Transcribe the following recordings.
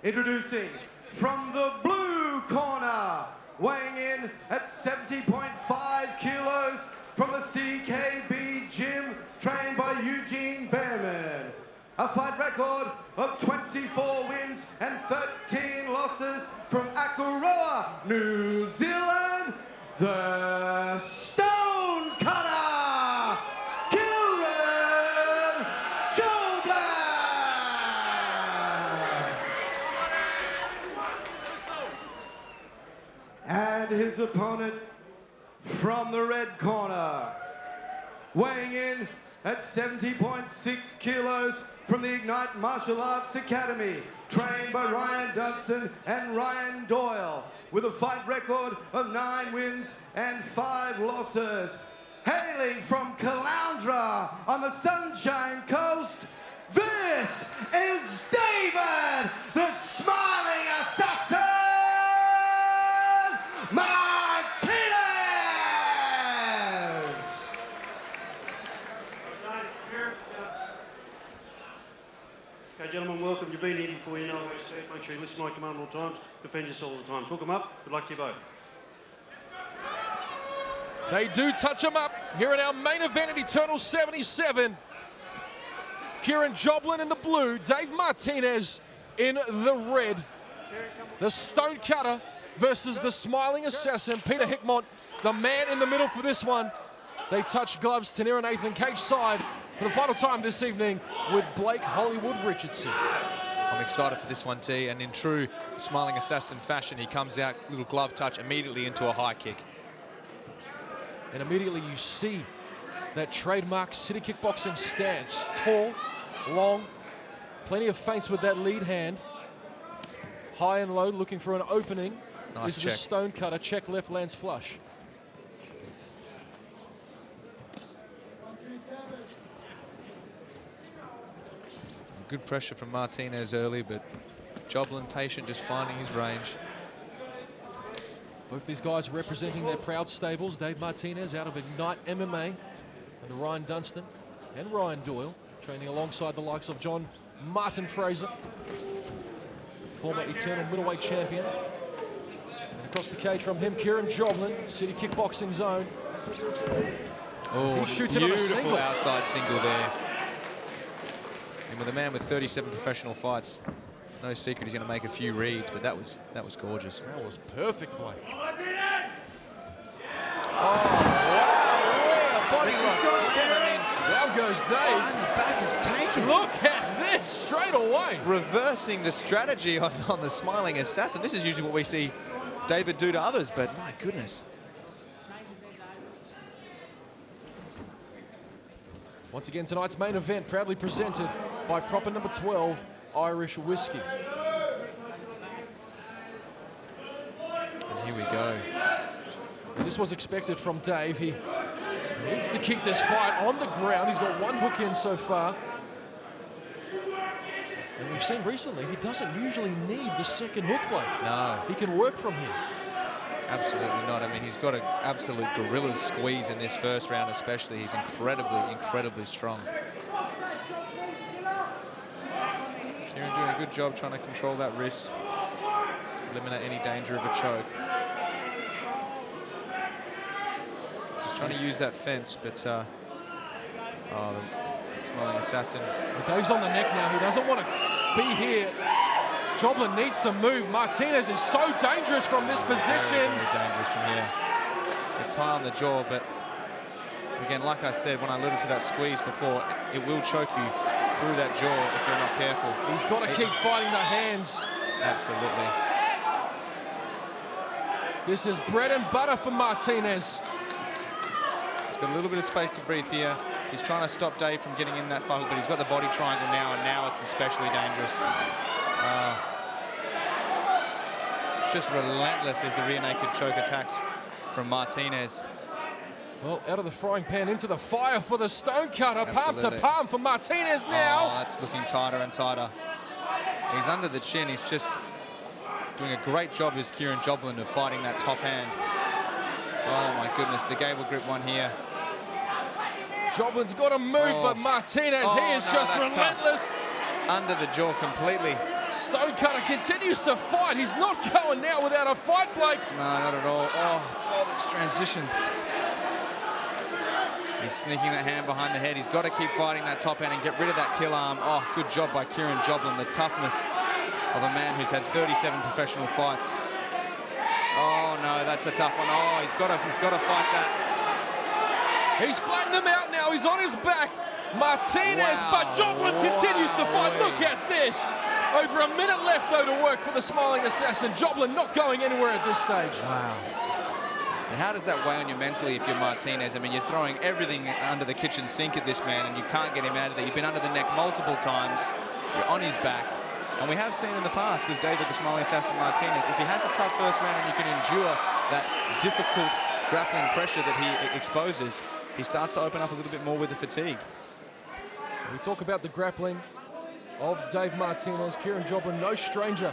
Introducing from the blue corner, weighing in at 70.5 kilos from the CKB gym, trained by Eugene Behrman. A fight record of 24 wins and 13 losses from Akaroa, New Zealand, the Stone Cutter, Kieran Joblin! And his opponent from the red corner, weighing in at 70.6 kilos from the Ignite Martial Arts Academy, trained by Ryan Dunstan and Ryan Doyle, with a fight record of 9 wins and 5 losses. Hailing from Caloundra on the Sunshine Coast, this is David, the Smiling Assassin Martinez! Okay, gentlemen, welcome. You've been here before, you know what I expect. Make sure you listen to my command all the times, defend yourself all the time. Talk them up. Good luck to you both. They do touch them up here in our main event at Eternal 77. Kieran Joblin in the blue, Dave Martinez in the red. The Stone Cutter versus the Smiling Assassin, Peter Hickmott, the man in the middle for this one. They touch gloves, Tanira Nathan cage side for the final time this evening with Blake Hollywood Richardson. I'm excited for this one, T, and in true Smiling Assassin fashion, he comes out, little glove touch, immediately into a high kick. And immediately you see that trademark city kickboxing stance. Tall, long, plenty of feints with that lead hand. High and low, looking for an opening. Nice This check. is a Stone Cutter, check left, lands flush. Good pressure from Martinez early, but Joblin patient, just finding his range. Both these guys representing their proud stables. Dave Martinez out of Ignite MMA, and Ryan Dunstan and Ryan Doyle, training alongside the likes of John Martin Fraser, former Eternal middleweight champion. And across the cage from him, Kieran Joblin, city kickboxing zone. Oh, he shoots it on a beautiful single. outside single there. And with a man with 37 professional fights, no secret he's going to make a few reads, but that was gorgeous. That was perfect play. Oh, wow, a body lock. Down goes Dave. And the back is taken. Look at this straight away. Reversing the strategy on the Smiling Assassin. This is usually what we see David do to others, but my goodness. Once again, tonight's main event proudly presented by proper number 12, Irish Whiskey. And here we go. This was expected from Dave. He needs to keep this fight on the ground. He's got one hook in so far. And we've seen recently, he doesn't usually need the second hook blade. No. He can work from here. Absolutely not. I mean, he's got an absolute gorilla squeeze in this first round especially. He's incredibly strong. Kieran doing a good job trying to control that wrist, eliminate any danger of a choke. He's trying to use that fence, but the Smiling Assassin. Dave's on the neck now. He doesn't want to be here. Joblin needs to move. Martinez is so dangerous from this position. Very dangerous from here. It's high on the jaw, but again, like I said, when I alluded to that squeeze before, it will choke you through that jaw if you're not careful. He's got to keep fighting the hands. Absolutely. This is bread and butter for Martinez. He's got a little bit of space to breathe here. He's trying to stop Dave from getting in that fight, but he's got the body triangle now, and now it's especially dangerous. Just relentless as the rear naked choke attacks from Martinez. Well, out of the frying pan into the fire for the Stone Cutter. Palm to Absolutely. palm for Martinez now. Oh, that's looking tighter and tighter. He's under the chin. He's just doing a great job as Kieran Joblin of fighting that top hand. Oh my goodness, the gable grip one here. Joblin's got to move, but Martinez, he is just that's relentless. Tough. Under the jaw completely. Stonecutter continues to fight. He's not going now without a fight, Blake. No, not at all. Oh, that's transitions. He's sneaking that hand behind the head. He's got to keep fighting that top hand and get rid of that kill arm. Oh, good job by Kieran Joblin. The toughness of a man who's had 37 professional fights. Oh, no, that's a tough one. Oh, he's got to fight that. He's flattened him out now. He's on his back. Martinez, but Joblin continues to fight. Look at this. Over a minute left, though, to work for the smiling assassin. Joblin not going anywhere at this stage. Wow. And how does that weigh on you mentally if you're Martinez? I mean, you're throwing everything under the kitchen sink at this man, and you can't get him out of there. You've been under the neck multiple times. You're on his back. And we have seen in the past with David the Smiling Assassin Martinez, if he has a tough first round and you can endure that difficult grappling pressure that he exposes, he starts to open up a little bit more with the fatigue. We talk about the grappling of Dave Martinez. Kieran Joblin, no stranger.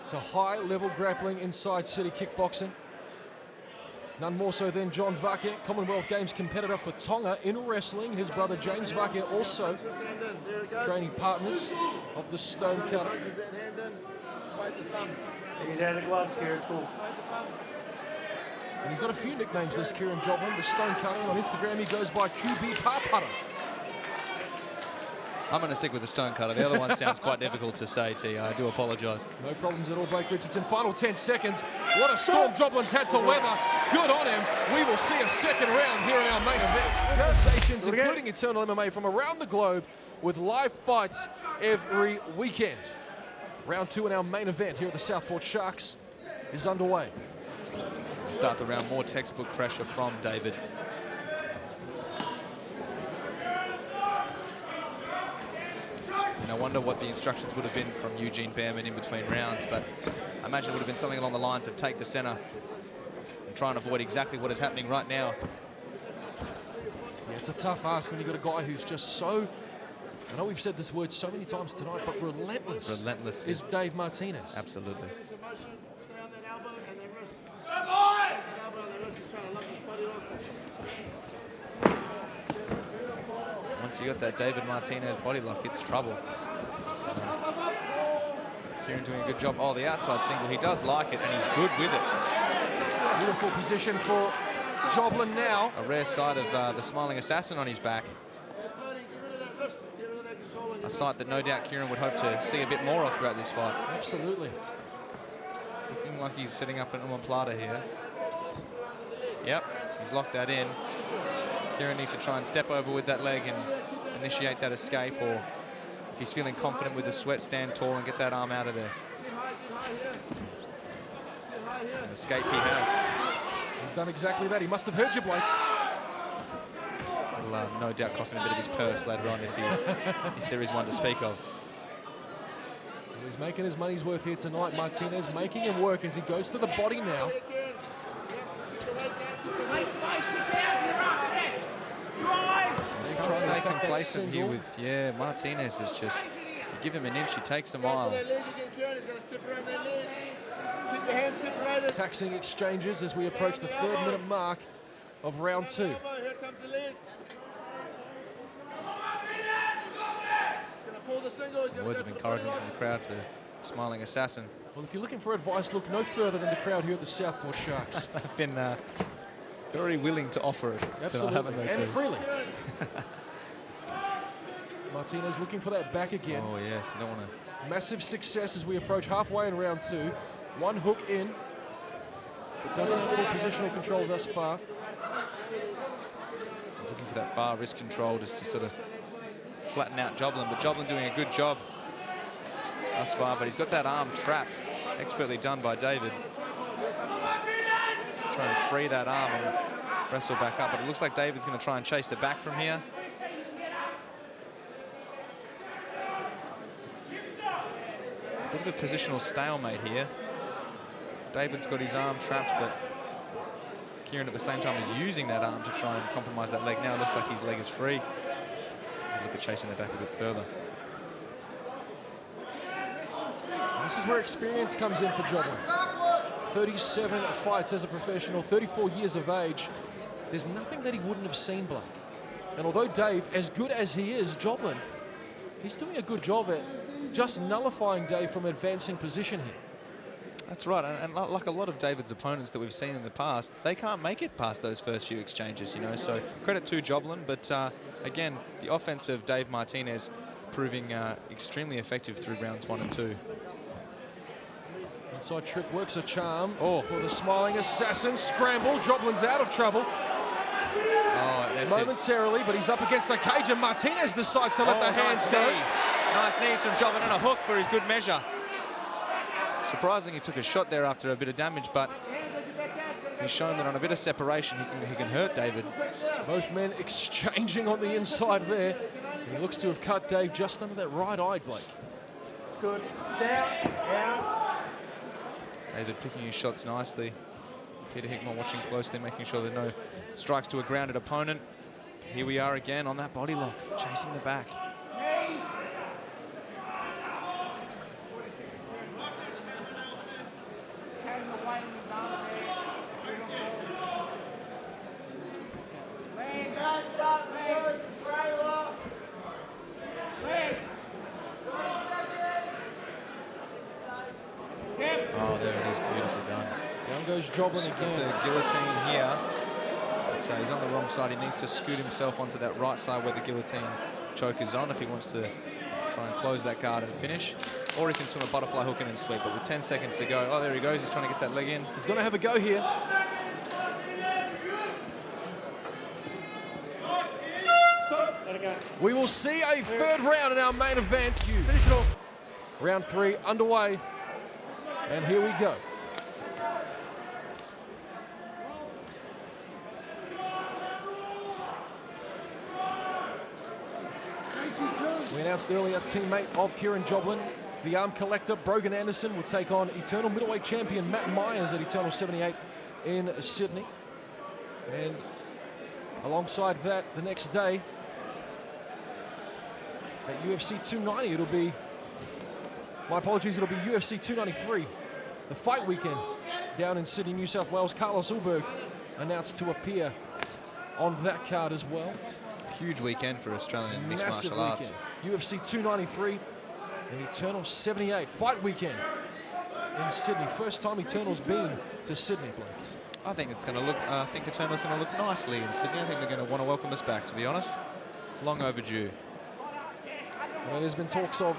It's a high-level grappling inside city kickboxing. None more so than John Vake, Commonwealth Games competitor for Tonga in wrestling. His brother James Vake also training partners of the Stonecutter. He's out of the gloves, Kieran. Cool. And he's got a few nicknames, this Kieran Joblin. The Stonecutter. On Instagram, he goes by QB Parputter. I'm going to stick with the Stonecutter. The other one sounds quite difficult to say, T. I do apologise. No problems at all, Blake Richardson. Final 10 seconds. What a storm Joblin's had to weather. Good on him. We will see a second round here in our main event. Stations, including Eternal MMA from around the globe, with live fights every weekend. Round 2 in our main event here at the Southport Sharks is underway. Start the round, more textbook pressure from David. And I wonder what the instructions would have been from Eugene Behrman in between rounds, but I imagine it would have been something along the lines of take the center and try and avoid exactly what is happening right now. Yeah, it's a tough ask when you've got a guy who's just so, I know we've said this word so many times tonight, but relentless. Relentless is Dave Martinez. Absolutely. Once you got that David Martinez body lock, it's trouble. Kieran doing a good job. Oh, the outside single. He does like it, and he's good with it. Beautiful position for Joblin now. A rare sight of the Smiling Assassin on his back. A sight that no doubt Kieran would hope to see a bit more of throughout this fight. Absolutely. Looking like he's setting up an omoplata here. Yep, he's locked that in. Kieran needs to try and step over with that leg and initiate that escape, or if he's feeling confident with the sweat, stand tall and get that arm out of there. An escape he has. He's done exactly that. He must have heard you, Blake. Will no doubt cost him a bit of his purse later on if there is one to speak of. Well, he's making his money's worth here tonight. Martinez making him work as he goes to the body now. Trying to stay complacent here with, yeah, Martinez is just, you give him an inch, he takes a mile. Taxing exchanges as we approach the 3rd-minute mark of round 2. Words of encouragement from the crowd for Smiling Assassin. Well, if you're looking for advice, look no further than the crowd here at the Southport Sharks. They've been very willing to offer it. Absolutely, tonight, haven't they, and too? freely. Martinez looking for that back again. Oh, yes, you don't want to... Massive success as we approach halfway in round 2. One hook in. It doesn't have full positional control thus far. Looking for that far wrist control just to sort of flatten out Joblin, but Joblin doing a good job thus far, but he's got that arm trapped. Expertly done by David. He's trying to free that arm and wrestle back up, but it looks like David's going to try and chase the back from here. A bit of a positional stalemate here. David's got his arm trapped, but Kieran at the same time is using that arm to try and compromise that leg. Now it looks like his leg is free. Look at chasing the back a bit further. This is where experience comes in for Joblin. 37 fights as a professional, 34 years of age. There's nothing that he wouldn't have seen, Blake. And although Dave, as good as he is, Joblin, he's doing a good job at just nullifying Dave from advancing position here. That's right, and like a lot of David's opponents that we've seen in the past, they can't make it past those first few exchanges, you know, so credit to Joblin, but again, the offense of Dave Martinez proving extremely effective through rounds 1 and 2. Inside trip works a charm for the smiling assassin. Scramble, Joblin's out of trouble. Momentarily, but he's up against the cage, and Martinez decides to let the hands go. Nice knees from Joblin and a hook for his good measure. Surprising he took a shot there after a bit of damage, but he's shown that on a bit of separation he can hurt David. Both men exchanging on the inside there. He looks to have cut Dave just under that right eye, Blake. It's good. Down. David picking his shots nicely. Peter Hickmore watching closely, making sure there are no strikes to a grounded opponent. Here we are again on that body lock, chasing the back. Oh, there it is, beautiful done. Down goes Joblin again. The guillotine here. So he's on the wrong side. He needs to scoot himself onto that right side where the guillotine choke is on if he wants to try and close that guard and finish. Or he can swim a butterfly hook in and sweep. But with 10 seconds to go, oh, there he goes. He's trying to get that leg in. He's going to have a go here. Let it go. We will see a third round in our main event. Finish it off. Round 3 underway. And here we go. We announced earlier, teammate of Kieran Joblin, the arm collector, Brogan Anderson, will take on Eternal middleweight champion Matt Myers at Eternal 78 in Sydney. And alongside that, the next day, at UFC 290, it'll be, my apologies, it'll be UFC 293, the fight weekend down in Sydney, New South Wales. Carlos Ulberg announced to appear on that card as well. Huge weekend for Australian mixed Massive martial arts. Weekend. UFC 293 and Eternal 78 fight weekend in Sydney. First time Eternal's been to Sydney, Blake. I think it's going to look. I think Eternal's going to look nicely in Sydney. I think they're going to want to welcome us back. To be honest, long overdue. Well, there's been talks of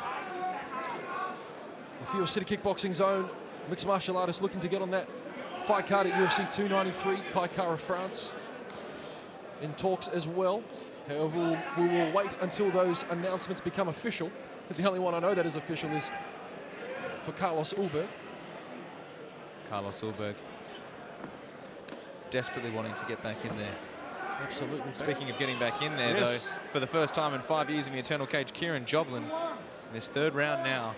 a few of City Kickboxing's own mixed martial artists looking to get on that fight card at UFC 293. Kai Kara France in talks as well. However, we will wait until those announcements become official. The only one I know that is official is for Carlos Ulberg. Carlos Ulberg desperately wanting to get back in there. Absolutely. Speaking of getting back in there, though, for the first time in 5 years in the Eternal cage, Kieran Joblin in this third round now,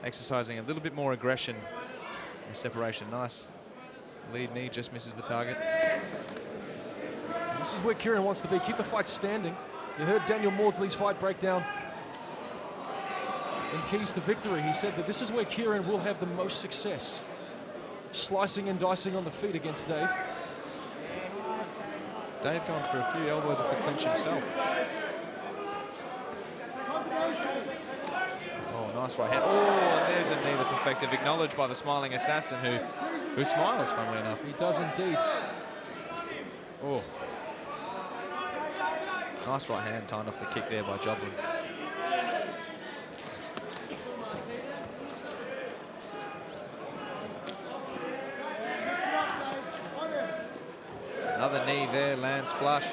exercising a little bit more aggression and separation. Nice lead knee, just misses the target. This is where Kieran wants to be. Keep the fight standing. You heard Daniel Maudsley's fight breakdown in Keys to Victory. He said that this is where Kieran will have the most success. Slicing and dicing on the feet against Dave. Dave going for a few elbows at the clinch himself. Oh, nice right hand. Oh, and there's a knee that's effective. Acknowledged by the smiling assassin who smiles, funnily enough. He does indeed. Oh. Nice right hand timed off the kick there by Joblin. Another knee there, lands flush.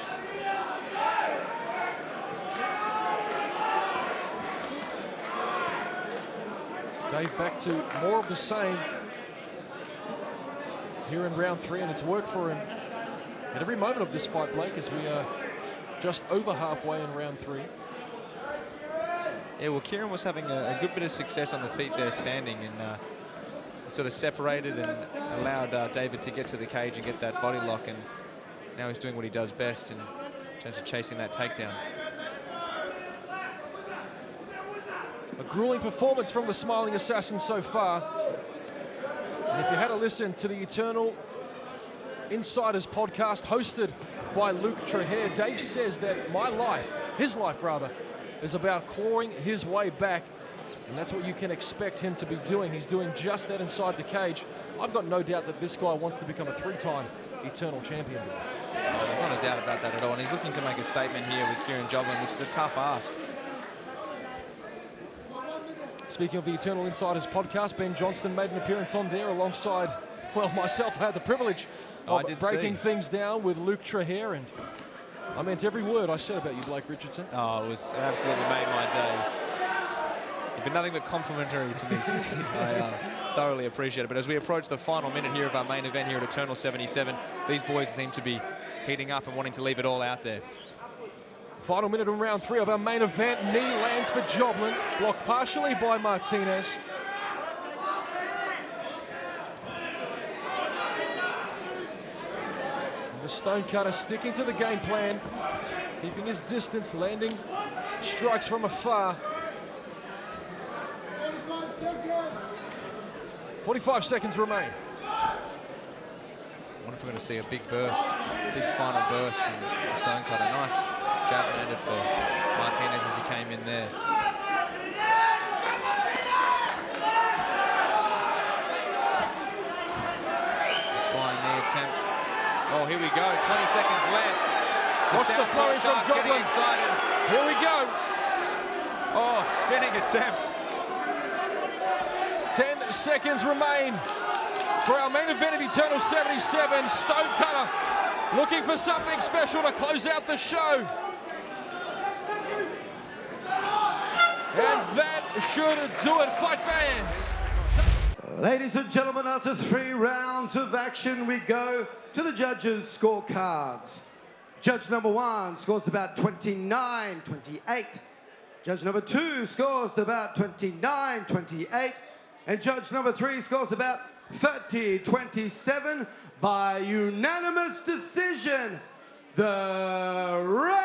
Dave back to more of the same here in round 3, and it's worked for him at every moment of this fight, Blake, as we are just over halfway in round 3. Yeah, well, Kieran was having a good bit of success on the feet there, standing, and sort of separated and allowed David to get to the cage and get that body lock, and now he's doing what he does best in terms of chasing that takedown. A grueling performance from the smiling assassin so far. And if you had a listen to the Eternal Insiders podcast hosted by Luke Traher, Dave says that my life, his life rather, is about clawing his way back, and that's what you can expect him to be doing. He's doing just that inside the cage. I've got no doubt that this guy wants to become a 3-time Eternal champion. There's not a doubt about that at all, and he's looking to make a statement here with Kieran Joblin, which is a tough ask. Speaking of the Eternal Insiders podcast, Ben Johnston made an appearance on there alongside, well, myself. I had the privilege of breaking things down with Luke Trahere, and I meant every word I said about you, Blake Richardson. Oh, it was absolutely made my day. You've been nothing but complimentary to me today. I thoroughly appreciate it. But as we approach the final minute here of our main event here at Eternal 77, these boys seem to be heating up and wanting to leave it all out there. Final minute in round 3 of our main event. Knee lands for Joblin, blocked partially by Martinez. And the Stonecutter sticking to the game plan, keeping his distance, landing strikes from afar. 45 seconds remain. I wonder if we're going to see a big burst, big final burst from the Stonecutter. Nice jab landed for Martinez as he came in there. This flying knee attempt. Oh, here we go, 20 seconds left. Watch the flurry from Joblin. Excited. Here we go. Oh, spinning attempt. 10 seconds remain for our main event at Eternal 77. Stonecutter looking for something special to close out the show. And that should do it, fight fans. Ladies and gentlemen, after 3 rounds of action, we go to the judges' scorecards. Judge number 1 scores about 29-28. Judge number 2 scores about 29-28. And judge number 3 scores about 30-27 by unanimous decision. The red